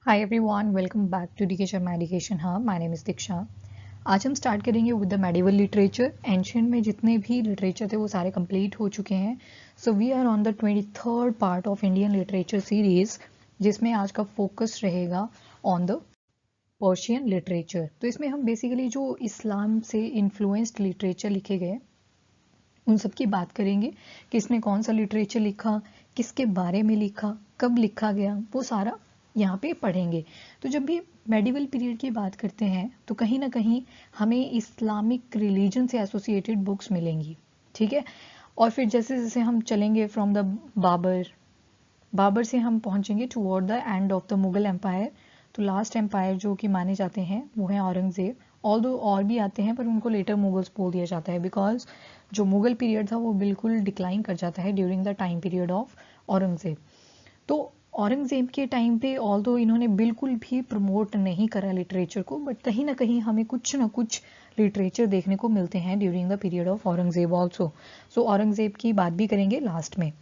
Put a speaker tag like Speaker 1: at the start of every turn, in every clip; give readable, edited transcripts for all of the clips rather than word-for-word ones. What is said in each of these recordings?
Speaker 1: Hi everyone, welcome back to DK Sharma education hub. My name is Diksha. आज हम start करेंगे with the medieval literature. Ancient में जितने भी लिटरेचर थे वो सारे कंप्लीट हो चुके हैं। So we are on the 23rd part of Indian literature series, जिसमें आज का फोकस रहेगा ऑन द पर्शियन लिटरेचर। तो इसमें हम बेसिकली जो इस्लाम से इन्फ्लुएंस्ड लिटरेचर लिखे गए उन सब की बात करेंगे। किसने कौन सा लिटरेचर लिखा, किसके बारे में लिखा, कब लिखा गया, वो सारा यहाँ पे पढ़ेंगे। तो जब भी मेडिवल पीरियड की बात करते हैं तो कहीं ना कहीं हमें इस्लामिक रिलीजन से एसोसिएटेड बुक्स मिलेंगी, ठीक है। और फिर जैसे जैसे हम चलेंगे फ्रॉम द बाबर से हम पहुंचेंगे toward the end of the Mughal empire. तो लास्ट एम्पायर जो कि माने जाते हैं वो है औरंगजेब। ऑल्दो और भी आते हैं पर उनको लेटर मुगल्स बोल दिया जाता है, बिकॉज जो मुगल पीरियड था वो बिल्कुल डिक्लाइन कर जाता है during the time period of Aurangzeb. तो औरंगजेब के टाइम पे ऑल्दो इन्होंने बिल्कुल भी प्रमोट नहीं करा लिटरेचर को, बट कहीं ना कहीं हमें कुछ ना कुछ लिटरेचर देखने को मिलते हैं during the period of Aurangzeb also. So Aurangzeb की बात भी करेंगे लास्ट में।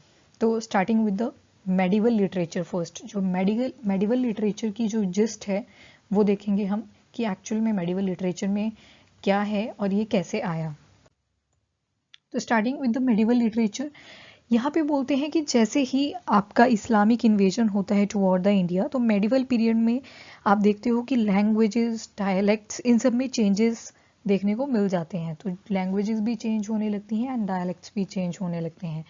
Speaker 1: तो starting with the medieval literature first. जो मेडिवल लिटरेचर की जो जिस्ट है वो देखेंगे हम कि एक्चुअल में मेडिवल लिटरेचर में क्या है और ये कैसे आया। तो starting with the medieval literature, यहाँ पे बोलते हैं कि जैसे ही आपका इस्लामिक इन्वेजन होता है टुवर्ड द इंडिया, तो मेडिवल पीरियड में आप देखते हो कि लैंग्वेजेस, डायलेक्ट्स, इन सब में चेंजेस देखने को मिल जाते हैं। तो लैंग्वेजेस भी चेंज होने लगती हैं एंड डायलेक्ट्स भी चेंज होने लगते हैं।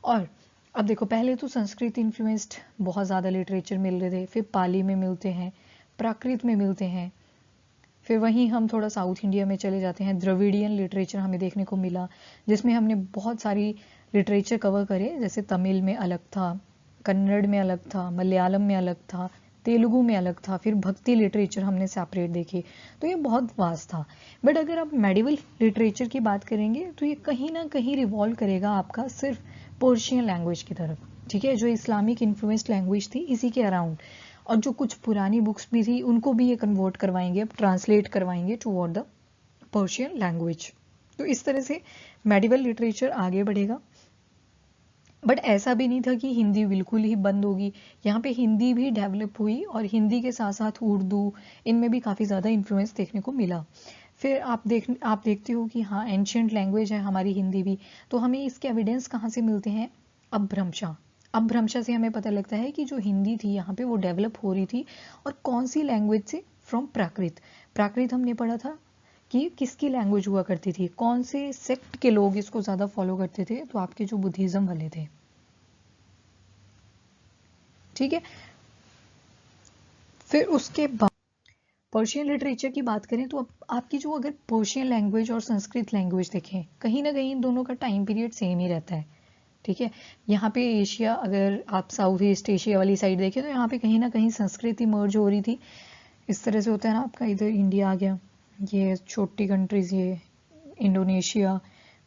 Speaker 1: और अब देखो, पहले तो संस्कृत इन्फ्लुएंस्ड बहुत ज़्यादा लिटरेचर मिल रहे थे, फिर पाली में मिलते हैं, प्राकृत में मिलते हैं, फिर वहीं हम थोड़ा साउथ इंडिया में चले जाते हैं, द्रविडियन लिटरेचर हमें देखने को मिला, जिसमें हमने बहुत सारी लिटरेचर कवर करे। जैसे तमिल में अलग था, कन्नड़ में अलग था, मलयालम में अलग था, तेलुगु में अलग था, फिर भक्ति लिटरेचर हमने सेपरेट देखे। तो ये बहुत वास्ट था। बट अगर आप मेडिवल लिटरेचर की बात करेंगे तो ये कहीं ना कहीं रिवॉल्व करेगा आपका सिर्फ पर्शियन लैंग्वेज की तरफ, ठीक है, जो इस्लामिक इन्फ्लुएंस्ड लैंग्वेज थी इसी के अराउंड। और जो कुछ पुरानी बुक्स भी थी उनको भी ये कन्वर्ट करवाएंगे, अब ट्रांसलेट करवाएंगे टुवर्ड द पर्शियन लैंग्वेज। तो इस तरह से मेडिवल लिटरेचर आगे बढ़ेगा। बट ऐसा भी नहीं था कि हिंदी बिल्कुल ही बंद होगी। यहाँ पे हिंदी भी डेवलप हुई और हिंदी के साथ साथ उर्दू, इनमें भी काफ़ी ज़्यादा इन्फ्लुएंस देखने को मिला। फिर आप देखते हो कि हाँ, एंशियंट लैंग्वेज है हमारी हिंदी भी। तो हमें इसके एविडेंस कहाँ से मिलते हैं? अपभ्रंशा से हमें पता लगता है कि जो हिंदी थी यहाँ पे वो डेवलप हो रही थी। और कौन सी लैंग्वेज से? फ्रॉम प्राकृत। प्राकृत हमने पढ़ा था कि किसकी लैंग्वेज हुआ करती थी, कौन से सेक्ट के लोग इसको ज़्यादा फॉलो करते थे, तो आपके जो बुद्धिज्म वाले थे, ठीक है। फिर उसके बाद पर्शियन लिटरेचर की बात करें तो आपकी जो अगर पर्शियन लैंग्वेज और संस्कृत लैंग्वेज देखें, कहीं ना कहीं इन दोनों का टाइम पीरियड सेम ही रहता है, ठीक है। यहाँ पे एशिया, अगर आप साउथ ईस्ट एशिया वाली साइड देखें तो यहाँ पे कहीं ना कहीं संस्कृत इमर्ज हो रही थी। इस तरह से होता है ना, आपका इधर इंडिया आ गया, ये छोटी कंट्रीज, ये इंडोनेशिया,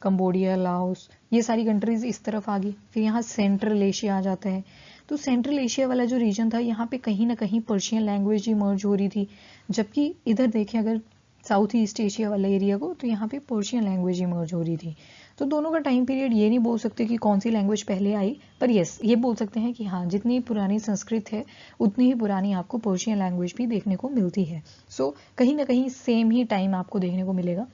Speaker 1: कंबोडिया, लाओस, ये सारी कंट्रीज इस तरफ आ गई। फिर यहाँ सेंट्रल एशिया आ जाता है। तो सेंट्रल एशिया वाला जो रीजन था यहाँ पे कहीं ना कहीं पर्शियन लैंग्वेज इमर्ज हो रही थी। जबकि इधर देखें अगर साउथ ईस्ट एशिया वाला एरिया को, तो यहाँ पे पर्शियन लैंग्वेज इमर्ज हो रही थी। तो दोनों का टाइम पीरियड ये नहीं बोल सकते कि कौन सी लैंग्वेज पहले आई, पर यस ये बोल सकते हैं कि हाँ, जितनी पुरानी संस्कृत है उतनी ही पुरानी आपको पर्शियन लैंग्वेज भी देखने को मिलती है। सो कहीं ना कहीं सेम ही टाइम आपको देखने को मिलेगा।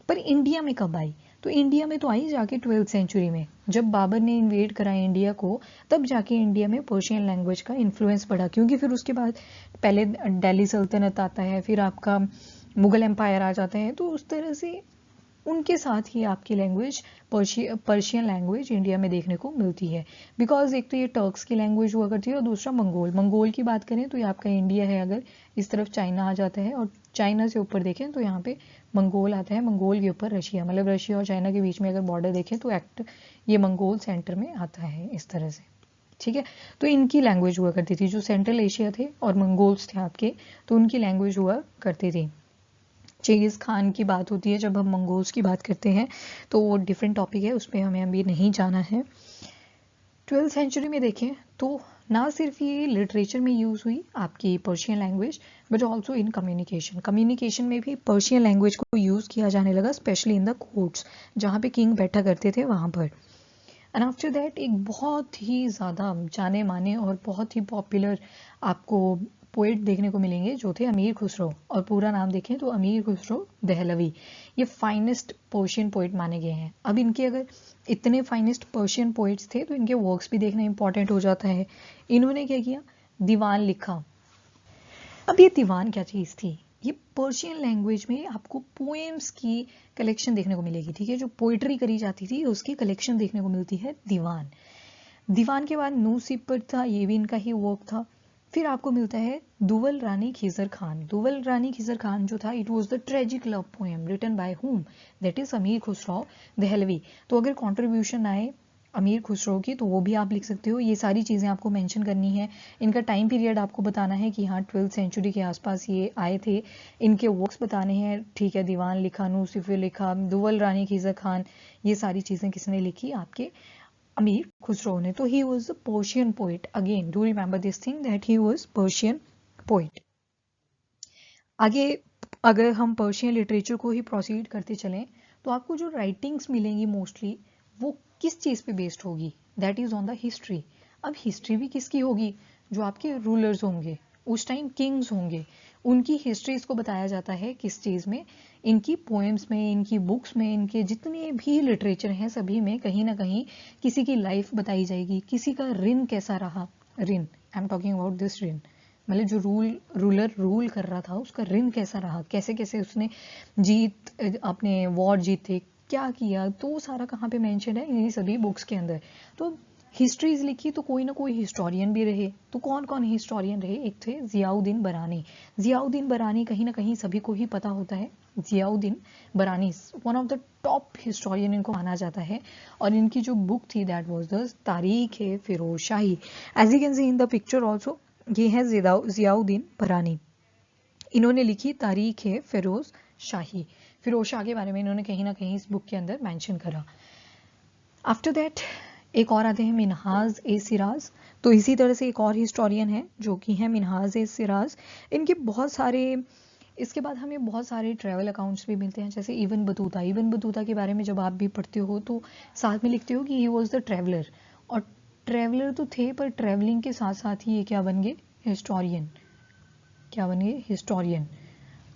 Speaker 1: पर इंडिया में कब आई? तो इंडिया में तो आई जाके 12th सेंचुरी में, जब बाबर ने इन्वेड करा इंडिया को, तब जाके इंडिया में पर्शियन लैंग्वेज का इन्फ्लुएंस बढ़ा। क्योंकि फिर उसके बाद पहले दिल्ली सल्तनत आता है, फिर आपका मुगल एम्पायर आ जाता है, तो उस तरह से उनके साथ ही आपकी लैंग्वेज, पर्शियन लैंग्वेज इंडिया में देखने को मिलती है। बिकॉज एक तो ये टर्क्स की लैंग्वेज हुआ करती है और दूसरा मंगोल की बात करें तो ये आपका इंडिया है, अगर इस तरफ चाइना आ जाता है, और चाइना से ऊपर देखें तो यहाँ पे मंगोल आता है, मंगोल के ऊपर रशिया, मतलब रशिया और चाइना के बीच में अगर बॉर्डर देखें तो ये मंगोल सेंटर में आता है, इस तरह से, ठीक है। तो इनकी लैंग्वेज हुआ करती थी, जो सेंट्रल एशिया थे और मंगोल्स थे आपके, तो उनकी लैंग्वेज हुआ करती थी। चेंगिस खान की बात होती है जब हम मंगोल्स की बात करते हैं, तो वो डिफरेंट टॉपिक है, उस पर हमें अभी नहीं जाना है। 12th सेंचुरी में देखें तो ना सिर्फ ये लिटरेचर में यूज़ हुई आपकी Persian language, but also in communication में भी पर्शियन लैंग्वेज को यूज़ किया जाने लगा, स्पेशली इन द कोर्ट्स, जहाँ पे किंग बैठा करते थे वहाँ पर। एंड आफ्टर दैट एक बहुत ही ज़्यादा जाने माने और बहुत ही पॉपुलर आपको पोएट देखने को मिलेंगे जो थे अमीर खुसरो, और पूरा नाम देखें तो अमीर खुसरो दहलवी। ये फाइनेस्ट पर्शियन पोएट माने गए हैं। अब इनके अगर इतने फाइनेस्ट पर्शियन पोएट्स थे तो इनके वर्क्स भी देखना इंपॉर्टेंट हो जाता है। इन्होंने क्या किया, दीवान लिखा। अब ये दीवान क्या चीज़ थी, ये पर्शियन लैंग्वेज में आपको पोएम्स की कलेक्शन देखने को मिलेगी, ठीक है, जो पोइट्री करी जाती थी उसकी कलेक्शन देखने को मिलती है दीवान। दीवान के बाद नूसिपर था, ये भी इनका ही वर्क था। फिर आपको मिलता है दुवल रानी खिजर खान। दुवल रानी खिजर खान जो था, it was the tragic love poem written by him, that is Amir Khusrau Dehlvi. तो अगर कंट्रीब्यूशन आए अमीर खुसरो की तो वो भी आप लिख सकते हो। ये सारी चीज़ें आपको मेंशन करनी है। इनका टाइम पीरियड आपको बताना है कि हाँ 12th सेंचुरी के आसपास ये आए थे। इनके वर्क्स बताने हैं, ठीक है, दीवान लिखा, नूसिफर लिखा, दुवल रानी खिजर खान, ये सारी चीज़ें किसने लिखी, आपके अमीर खुसरो ने। तो he was the Persian poet. Again do remember this thing that he was Persian poet. आगे अगर हम पर्शियन लिटरेचर को ही प्रोसीड करते चलें तो आपको जो राइटिंग्स मिलेंगी मोस्टली वो किस चीज़ पे बेस्ड होगी, that is on the history. अब हिस्ट्री भी किसकी होगी, जो आपके रूलर्स होंगे, उस टाइम किंग्स होंगे, उनकी हिस्ट्रीज को बताया जाता है किस चीज़ में, इनकी पोएम्स में, इनकी बुक्स में, इनके जितने भी लिटरेचर हैं सभी में कहीं ना कहीं किसी की लाइफ बताई जाएगी, किसी का ऋण कैसा रहा। ऋण, I am talking about this ऋण, मतलब जो रूलर रूल कर रहा था उसका ऋण कैसा रहा, कैसे कैसे उसने अपने वॉर जीते, क्या किया, तो वो सारा कहाँ पे मेंशन है, इन्हीं सभी बुक्स के अंदर। तो हिस्ट्रीज लिखी तो कोई ना कोई हिस्टोरियन भी रहे। तो कौन कौन हिस्टोरियन रहे, एक थे जियाउद्दीन बरानी। जियाउद्दीन बरानी कहीं ना कहीं सभी को ही पता होता है। जियाउद्दीन बरानी one of the top historian इनको माना जाता है। और इनकी जो बुक थी दैट वाज द तारीख है Firoz Shahi. As you can see in the picture also, ये है जियाउद्दीन बरानी। इन्होंने लिखी तारीख है फिरोज शाही। फिरोज शाह के बारे में इन्होंने कहीं ना कहीं इस बुक के अंदर मेंशन करा। आफ्टर दैट एक और आते हैं मिनहाज ए सिराज। तो इसी तरह से एक और हिस्टोरियन है जो कि है मिनहाज ए सिराज। इनके बहुत सारे, इसके बाद हमें बहुत सारे ट्रैवल अकाउंट्स भी मिलते हैं, जैसे इबन बतूता। इबन बतूता के बारे में जब आप भी पढ़ते हो तो साथ में लिखते हो कि ही वॉज द ट्रैवलर। और ट्रैवलर तो थे पर ट्रैवलिंग के साथ साथ ही ये क्या बन गए, हिस्टोरियन। क्या बन गए, हिस्टोरियन।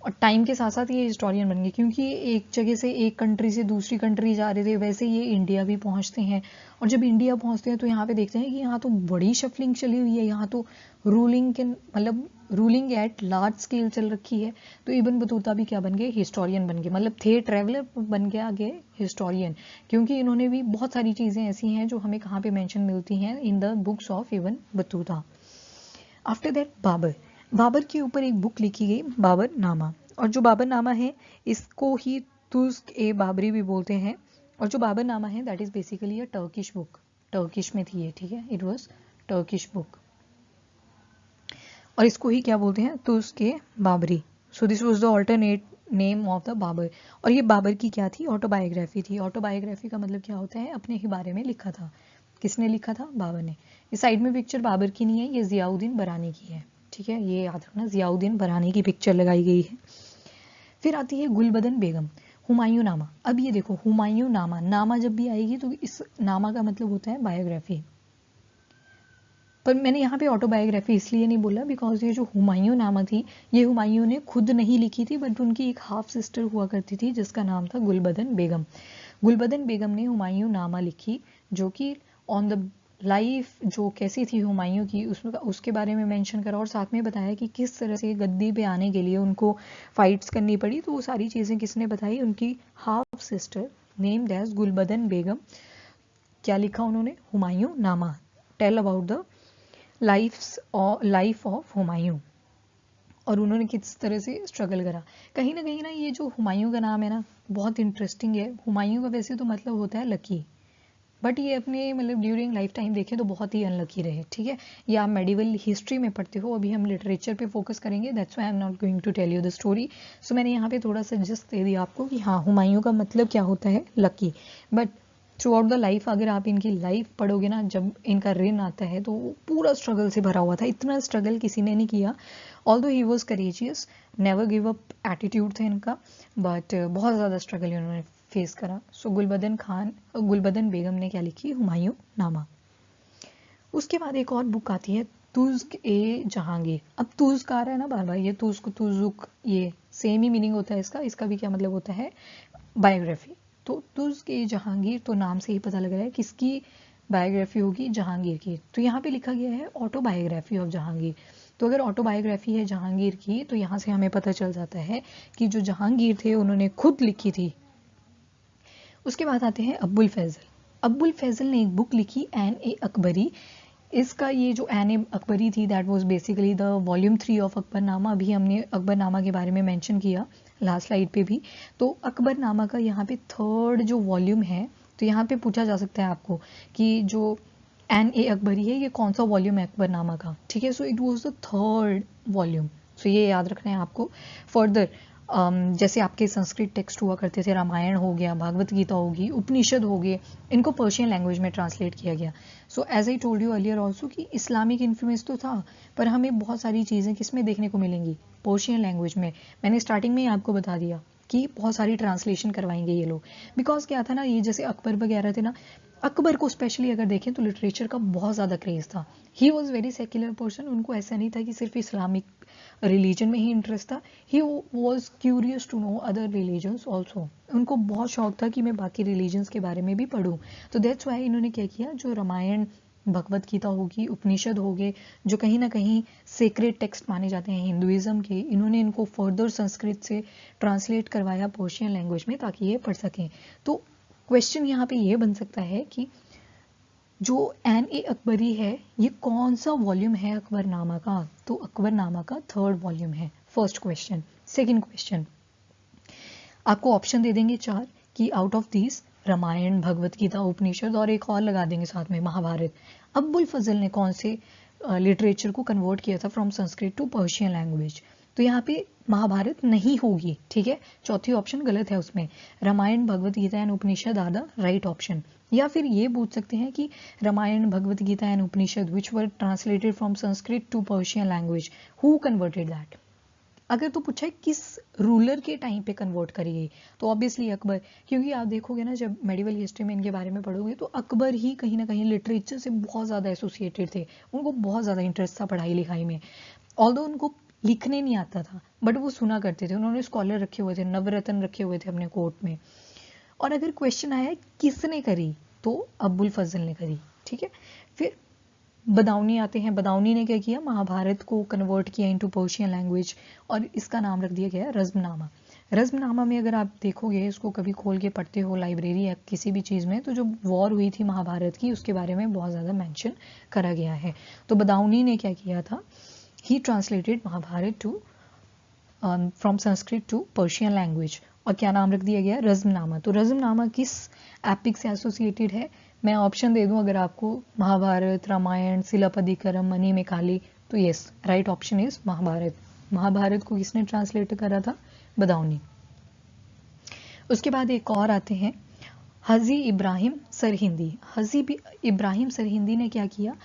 Speaker 1: और टाइम के साथ साथ ये हिस्टोरियन बन गए, क्योंकि एक जगह से, एक कंट्री से दूसरी कंट्री जा रहे थे, वैसे ये इंडिया भी पहुंचते हैं। और जब इंडिया पहुंचते हैं तो यहाँ पे देखते हैं कि यहाँ तो बड़ी शफलिंग चली हुई है, यहाँ तो रूलिंग के मतलब रूलिंग एट लार्ज स्केल चल रखी है। तो इबन बतूता भी क्या बन गए, हिस्टोरियन बन गए। मतलब थे ट्रैवलर, बन गया आगे हिस्टोरियन, क्योंकि इन्होंने भी बहुत सारी चीज़ें ऐसी हैं जो हमें कहाँ पे मैंशन मिलती हैं, in the books of Ibn Battuta. After that Babur. Babur के ऊपर एक बुक लिखी गई, बाबर नामा। और जो बाबर नामा है इसको ही तुस्क ए बाबरी भी बोलते हैं। और जो बाबर नामा है that is basically a Turkish book. Turkish में थी ये, ठीक है, इट वाज टर्किश बुक। और इसको ही क्या बोलते हैं, Tuzk e Baburi. So this was the alternate name of the Babur. और ये बाबर की क्या थी, ऑटोबायोग्राफी थी। ऑटोबायोग्राफी का मतलब क्या होता है, अपने ही बारे में लिखा था। किसने लिखा था, बाबर ने। इस साइड में पिक्चर बाबर की नहीं है, ये जियाउद्दीन बरानी की है, ठीक है, ये याद रखना, जियाउद्दीन बरानी की पिक्चर लगाई गई है। फिर आती है गुलबदन बेगम, हुमायूं नामा। अब ये देखो, हुमायूं नामा, नामा जब भी आएगी तो इस नामा का मतलब होता है बायोग्राफी। पर मैंने यहाँ पे ऑटोबायोग्राफी इसलिए नहीं बोला बिकॉज ये जो हुमायूं नामा थी, ये हुमायूं ने खुद नहीं लिखी थी, बट उनकी एक हाफ सिस्टर हुआ करती थी जिसका नाम था गुलबदन बेगम। गुलबदन बेगम ने हुमायूं नामा लिखी, जो कि ऑन द लाइफ जो कैसी थी हुमायूं की उसके बारे में मेंशन करा, और साथ में बताया कि किस तरह से गद्दी पे आने के लिए उनको फाइट्स करनी पड़ी। तो वो सारी चीज़ें किसने बताई, उनकी half sister named as Gulbadan Begum. क्या लिखा उन्होंने, Humayun nama, tell about the life of Humayun. और उन्होंने किस तरह से स्ट्रगल करा। कहीं ना ये जो हुमायूं का नाम है ना, बहुत इंटरेस्टिंग है। हुमायूं का वैसे तो मतलब होता है लकी, बट ये अपने मतलब ड्यूरिंग लाइफ टाइम देखें तो बहुत ही अनलकी रहे, ठीक है। ये आप मेडिवल हिस्ट्री में पढ़ते हो, अभी हम लिटरेचर पे फोकस करेंगे, that's why I am not going to tell you the story. So मैंने यहाँ पे थोड़ा सा जस्ट दे दिया आपको कि हाँ हुमायूं का मतलब क्या होता है, lucky. But through out the life अगर आप इनकी लाइफ पढ़ोगे ना, जब इनका रेन आता है तो पूरा स्ट्रगल से भरा हुआ था। इतना स्ट्रगल किसी ने नहीं किया। Although he was courageous, never give up attitude था इनका, बट बहुत ज़्यादा स्ट्रगल इन्होंने फेस करा। सो गुलबदन बेगम ने क्या लिखी, हुमायूं नामा। उसके बाद एक और बुक आती है तुज़्क ए जहांगीर। अब तुज़्क आ रहा है ना बार बार, ये तुज़्क तुज़ुक ये सेम ही मीनिंग होता है इसका भी क्या मतलब होता है, बायोग्राफी। तो तुज़्क ए जहांगीर, तो नाम से ही पता लग रहा है किसकी बायोग्राफी होगी, जहांगीर की। तो यहाँ पे लिखा गया है ऑटोबायोग्राफी ऑफ जहांगीर। तो अगर ऑटोबायोग्राफी है जहांगीर की, तो यहाँ से हमें पता चल जाता है कि जो जहांगीर थे उन्होंने खुद लिखी थी। उसके बाद आते हैं अब्बुल फैजल। अब्बुल फैजल ने एक बुक लिखी एन ए अकबरी। इसका ये जो एन ए अकबरी थी that was basically the volume 3 of Akbarnama. अभी हमने अकबरनामा के बारे में मेंशन किया लास्ट स्लाइड पे भी। तो अकबरनामा का यहाँ पे थर्ड जो वॉल्यूम है, तो यहाँ पे पूछा जा सकता है आपको कि जो एन ए अकबरी है ये कौन सा वॉल्यूम है अकबरनामा का, ठीक है। So it was the third volume. So ये याद रखना है आपको। फर्दर जैसे आपके संस्कृत टेक्स्ट हुआ करते थे, रामायण हो गया, भागवत गीता होगी, उपनिषद हो गए, इनको पर्शियन लैंग्वेज में ट्रांसलेट किया गया। So as I told you earlier also कि इस्लामिक इन्फ्लुएंस तो था, पर हमें बहुत सारी चीज़ें किसमें देखने को मिलेंगी, पर्शियन लैंग्वेज में। मैंने स्टार्टिंग में ही आपको बता दिया कि बहुत सारी ट्रांसलेशन करवाएंगे ये लोग। बिकॉज क्या था ना, ये जैसे अकबर वगैरह थे ना, अकबर को स्पेशली अगर देखें तो लिटरेचर का बहुत ज़्यादा क्रेज था। He was very secular person. उनको ऐसा नहीं था कि सिर्फ इस्लामिक रिलीजन में ही इंटरेस्ट था, he was curious to know other religions also. उनको बहुत शौक था कि मैं बाकी रिलीजन्स के बारे में भी पढूं। तो दैट्स वाई इन्होंने क्या किया, जो रामायण, भगवत गीता होगी, उपनिषद हो गए, जो कहीं ना कहीं सेक्रेड टेक्स्ट माने जाते हैं हिंदुइज्म के, इन्होंने इनको फर्दर संस्कृत से ट्रांसलेट करवाया पर्शियन लैंग्वेज में ताकि ये पढ़ सकें। तो क्वेश्चन यहाँ पे ये बन सकता है कि जो एन ए अकबरी है ये कौन सा वॉल्यूम है अकबरनामा का, तो अकबरनामा का थर्ड वॉल्यूम है। First question. सेकंड क्वेश्चन, आपको ऑप्शन दे देंगे 4 कि out of this Ramayan, Bhagavad Gita, उपनिषद और एक और लगा देंगे साथ में महाभारत, अब्बुल फजल ने कौन से लिटरेचर को कन्वर्ट किया था from Sanskrit to Persian language. तो यहाँ पे महाभारत नहीं होगी, ठीक है, चौथी ऑप्शन गलत है उसमें। Ramayana, Bhagavad Gita and Upanishad are the right option. या फिर ये पूछ सकते हैं कि Ramayana, Bhagavad Gita and Upanishad which were translated from Sanskrit to Persian language, who converted that. अगर तो पूछा है किस रूलर के टाइम पे कन्वर्ट करिए, तो ऑब्वियसली अकबर। क्योंकि आप देखोगे ना, जब मेडिवल हिस्ट्री में इनके बारे में पढ़ोगे तो अकबर ही कहीं ना कहीं लिटरेचर से बहुत ज़्यादा एसोसिएटेड थे। उनको बहुत ज़्यादा इंटरेस्ट था पढ़ाई लिखाई में। ऑल्दो उनको लिखने नहीं आता था, बट वो सुना करते थे। उन्होंने स्कॉलर रखे हुए थे, नवरत्न रखे हुए थे अपने कोर्ट में। और अगर क्वेश्चन आया है किसने करी, तो अब्बुल फजल ने करी, ठीक है। फिर बदाऊनी आते हैं। बदाऊनी ने क्या किया, महाभारत को कन्वर्ट किया इनटू पर्शियन लैंग्वेज और इसका नाम रख दिया गया रज़्मनामा। रज़्मनामा में अगर आप देखोगे, इसको कभी खोल के पढ़ते हो लाइब्रेरी या किसी भी चीज़ में, तो जो वॉर हुई थी महाभारत की उसके बारे में बहुत ज़्यादा मेंशन करा गया है। तो बदाऊनी ने क्या किया था, he translated Mahabharat to from Sanskrit to Persian language. और क्या नाम रख दिया गया, रज़्मनामा। तो रज़्मनामा किस एपिक से एसोसिएटेड है, मैं ऑप्शन दे दूं अगर आपको, महाभारत, रामायण, शिलापदिकरम, मणिमेकाली। तो yes, right option is Mahabharat. Mahabharat को किसने ट्रांसलेट करा था, बदाऊनी। उसके बाद एक और आते हैं हजी इब्राहिम सरहिंदी। हजी इब्राहिम सरहिंदी ने क्या किया,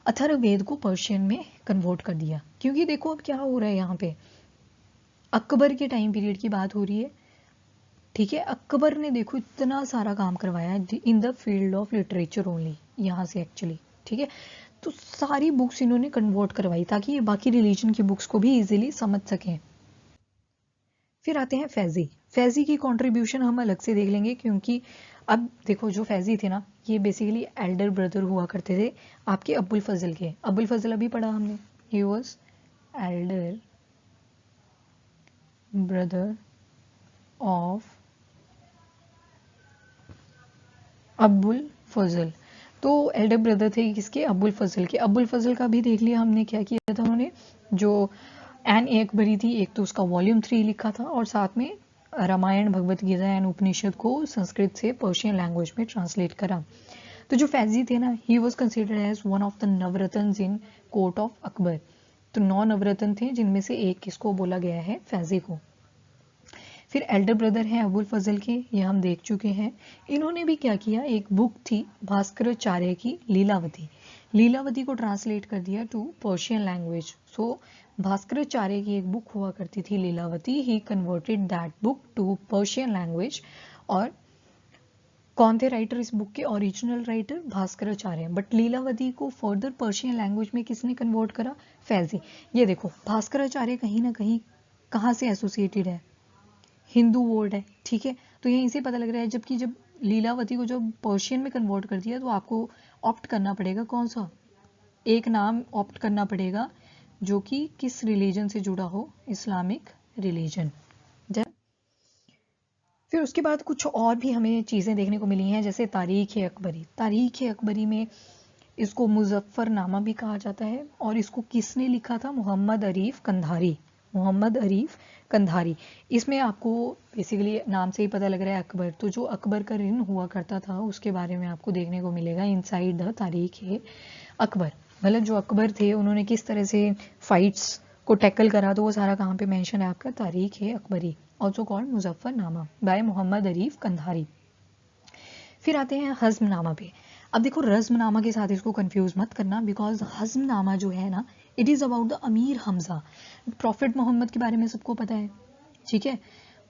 Speaker 1: अथर्ववेद को पर्शियन में कन्वर्ट कर दिया। क्योंकि देखो अब क्या हो रहा है, यहाँ पे अकबर के टाइम पीरियड की बात हो रही है, ठीक है। अकबर ने देखो इतना सारा काम करवाया in the field of literature only, यहाँ से एक्चुअली, ठीक है। तो सारी बुक्स इन्होंने कन्वर्ट करवाई ताकि ये बाकी रिलीजन की बुक्स को भी इजीली समझ सकें। फिर आते हैं फैजी। फैजी की कंट्रीब्यूशन हम अलग से देख लेंगे, क्योंकि अब देखो जो फैजी थे ना, ये बेसिकली एल्डर ब्रदर हुआ करते थे आपके अब्बुल फजल के। अब्बुल फजल अभी पढ़ा हमने, he was elder brother of Abul Fazl. तो एल्डर ब्रदर थे किसके, अब्बुल फजल के। अब्बुल फजल का भी देख लिया हमने, क्या किया था उन्होंने, जो एन ए अकबरी थी, एक तो उसका वॉल्यूम 3 लिखा था और साथ में रामायण, भगवत गीता एंड उपनिषद को संस्कृत से पर्शियन लैंग्वेज में ट्रांसलेट करा। तो जो फैजी थे ना, he was considered as one of the Navratna in court of Akbar. तो 9 नवरत्न थे, जिनमें से एक किसको बोला गया है, फैजी को। फिर एल्डर ब्रदर हैं अबुल फजल के, ये हम देख चुके हैं। इन्होंने भी क्या किया, एक बुक थी भास्कराचार्य की, लीलावती। लीलावती को ट्रांसलेट कर दिया to Persian language. So Bhaskaracharya की एक बुक हुआ करती थी Lilavati, he converted that book to Persian language. और कौन थे राइटर इस बुक के? Original writer Bhaskaracharya, but Lilavati को फर्दर पर्शियन लैंग्वेज में किसने कन्वर्ट करा? फैजी। ये देखो भास्कराचार्य कहीं ना कहीं कहाँ से एसोसिएटेड है? हिंदू वर्ड है, ठीक है, तो यहीं से पता लग रहा है। जबकि जब लीलावती को जब पर्शियन में कन्वर्ट कर दिया तो आपको ऑप्ट करना पड़ेगा कौन सा? एक नाम ऑप्ट करना पड़ेगा जो कि किस रिलीजन से जुड़ा हो? Islamic religion. फिर उसके बाद कुछ और भी हमें चीज़ें देखने को मिली हैं, जैसे तारीख़ अकबरी। तारीख़ अकबरी में इसको मुज़फ़्फ़रनामा भी कहा जाता है, और इसको किसने लिखा था? मोहम्मद अरीफ कंधारी। मोहम्मद अरीफ कंधारी। इसमें आपको बेसिकली नाम से ही पता लग रहा है अकबर, तो जो अकबर का रिन हुआ करता था उसके बारे में आपको देखने को मिलेगा इनसाइड द तारीख़ अकबर। मतलब जो अकबर थे उन्होंने किस तरह से फाइट्स को टैकल करा, तो वो सारा कहाँ पे मेंशन है आपका? Tarikh Akbari, also called Muzaffarnama by Mohammad Arif Kandhari. फिर आते हैं हज़्मनामा पे। अब देखो रज़्मनामा के साथ इसको कंफ्यूज मत करना, बिकॉज हज़्मनामा जो है ना, इट इज़ अबाउट द अमीर हमज़ा। प्रॉफिट मोहम्मद के बारे में सबको पता है, ठीक है,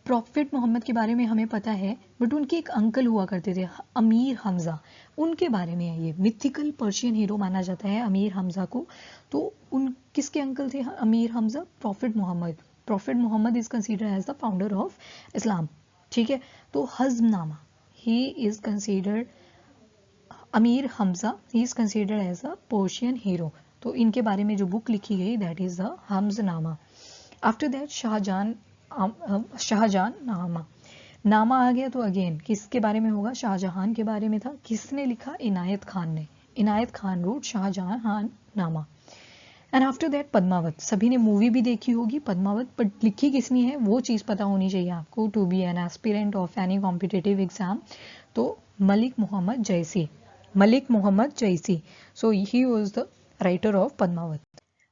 Speaker 1: प्रॉफिट मोहम्मद के बारे में हमें पता है, बट उनके एक अंकल हुआ करते थे अमीर हमज़ा, उनके बारे में है ये। मिथिकल पर्शियन हीरो माना जाता है अमीर हमज़ा को। तो उन किसके अंकल थे Amir Hamza? Prophet Muhammad. Prophet Muhammad is considered as the founder of Islam, ठीक है। तो Hamzanama, he is considered Amir Hamza, he is considered as a Persian hero. तो इनके बारे में जो बुक लिखी गई that is the Hamzanama. After that Shahjahan nama. Nama आ गया तो अगेन किसके बारे में होगा? शाहजहां के बारे में था। किसने लिखा? इनायत खान ने। Inayat Khan wrote Shahjahan nama. And after that Padmavat. सभी ने मूवी भी देखी होगी पद्मावत, बट लिखी किसने है वो चीज़ पता होनी चाहिए आपको to be an aspirant of any competitive exam. तो Malik Mohammad Jayasi, Malik Mohammad Jayasi, so he was the writer of Padmavat.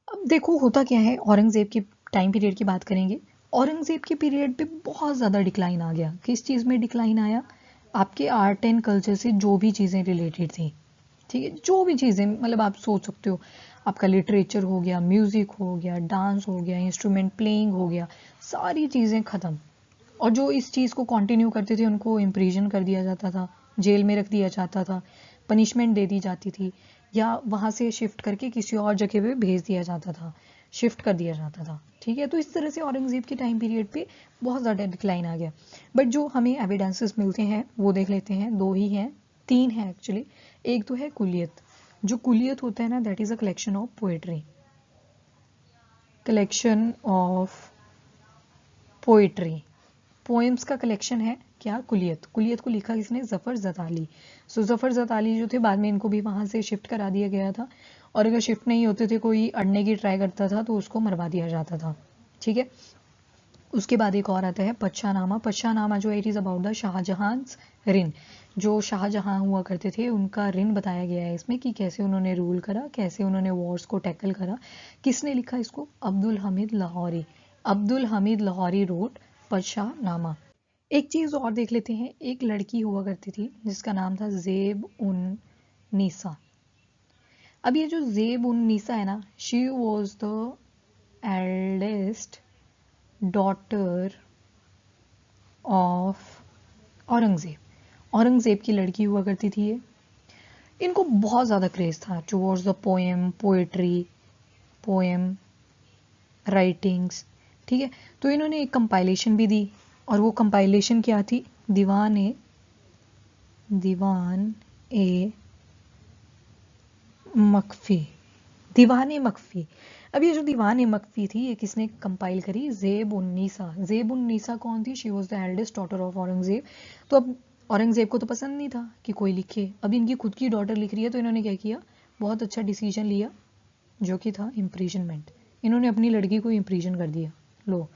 Speaker 1: अब देखो होता क्या है, औरंगजेब की टाइम पीरियड की बात करेंगे। औरंगजेब के पीरियड पे बहुत ज़्यादा डिक्लाइन आ गया। किस चीज़ में डिक्लाइन आया? आपके आर्ट एंड कल्चर से जो भी चीज़ें रिलेटेड थी, ठीक है, जो भी चीज़ें मतलब आप सोच सकते हो, आपका लिटरेचर हो गया, म्यूज़िक हो गया, डांस हो गया, इंस्ट्रूमेंट प्लेइंग हो गया, सारी चीज़ें ख़त्म। और जो इस चीज़ को कंटिन्यू करते थे उनको इम्प्रिजन कर दिया जाता था, जेल में रख दिया जाता था, पनिशमेंट दे दी जाती थी, या वहाँ से शिफ्ट करके किसी और जगह पे भेज दिया जाता था, शिफ्ट कर दिया जाता था, ठीक है। तो इस तरह से औरंगज़ेब के टाइम पीरियड पे बहुत ज़्यादा डिक्लाइन आ गया। बट जो हमें एविडेंसेस मिलते हैं वो देख लेते हैं, दो ही हैं, तीन हैं एक्चुअली। एक तो है कुलियत। जो कुलियत होता है ना, that is a collection of poetry, collection of poetry, poems का कलेक्शन है क्या? कुलियत। कुलियत को लिखा किसने? ज़फ़र ज़ताली। सो ज़फ़र ज़ताली जो थे बाद में इनको भी वहाँ से शिफ्ट करा दिया गया था, और अगर शिफ्ट नहीं होते थे, कोई अड़ने की ट्राई करता था तो उसको मरवा दिया जाता था, ठीक है। उसके बाद एक और आता है पदशाहनामा। पदशाहनामा जो है it is about the Shahjahan reign. जो शाहजहां हुआ करते थे उनका रिन बताया गया है इसमें, कि कैसे उन्होंने रूल करा, कैसे उन्होंने वॉर्स को टैकल करा। किसने लिखा इसको? अब्दुल हमीद लाहौरी। अब्दुल हमीद लाहौरी रोट पदशाहनामा। एक चीज़ और देख लेते हैं। एक लड़की हुआ करती थी जिसका नाम था ज़ेब उन नीसा। अब ये जो ज़ेब उन नीसा है ना, she was the eldest daughter of Aurangzeb. Aurangzeb की लड़की हुआ करती थी ये। इनको बहुत ज़्यादा क्रेज था towards the poem, poetry, poem writings, ठीक है। तो इन्होंने एक कंपाइलेशन भी दी, और वो कंपाइलेशन क्या थी? दीवान ए मकफ़ी। दीवान ए मकफ़ी। अब ये जो दीवान ए मकफ़ी थी ये किसने कंपाइल करी? ज़ेब उन नीसा। ज़ेब उन नीसा कौन थी? She was the eldest daughter of Aurangzeb. तो अब औरंगज़ेब को तो पसंद नहीं था कि कोई लिखे, अब इनकी खुद की डॉटर लिख रही है, तो इन्होंने क्या किया? बहुत अच्छा डिसीजन लिया, जो कि था इम्प्रीजनमेंट। इन्होंने अपनी लड़की को इम्प्रीजन कर दिया, लो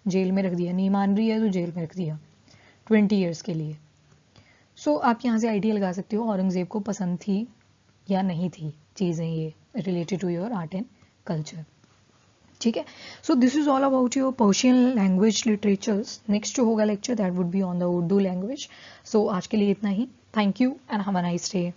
Speaker 1: जेल में रख दिया, नहीं मान रही है तो जेल में रख दिया 20 ईयर्स के लिए। सो आप यहाँ से आइडिया लगा सकते हो औरंगज़ेब को पसंद थी या नहीं थी चीज़ें ये related to your art and culture, ठीक है। So this is all about your Persian language literatures. Next जो होगा lecture that would be on the Urdu language. सो आज के लिए इतना ही। Thank you and have a nice day.